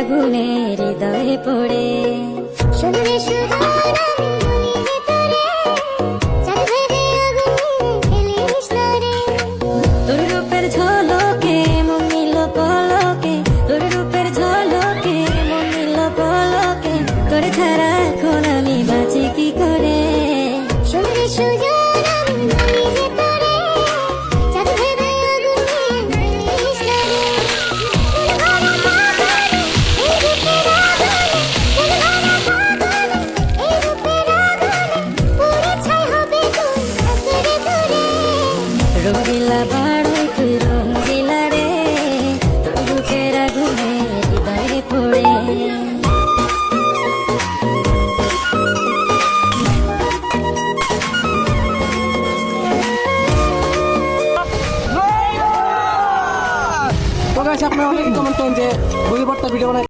আগুনে হৃদয়ে পড়ে শুনলে সুহানা মনে তোরে চাঁদ ভেবে আগুনে খেলিস না রে তোর রূপের ঝলকে মন নিল পলকে তোর রূপের ঝলকে মন নিল পলকে তোর ছাড়া এখন আমি বাঁচি কি করে শুনলে সুহানা মনে তোরে চাঁদ ভেবে আগুনে খেলিস না রে এই রূপের আগুনে পুরে ছাই হবে তুই আঁকড়ে ধরে রঙিলা বাড়ই তুই রঙিলা রে তোর রূপের আগুনে হৃদয়ে পড়ে তো গাইস আপনারা অনেক কমেন্ট করেন যে বই ভিডিও বানাই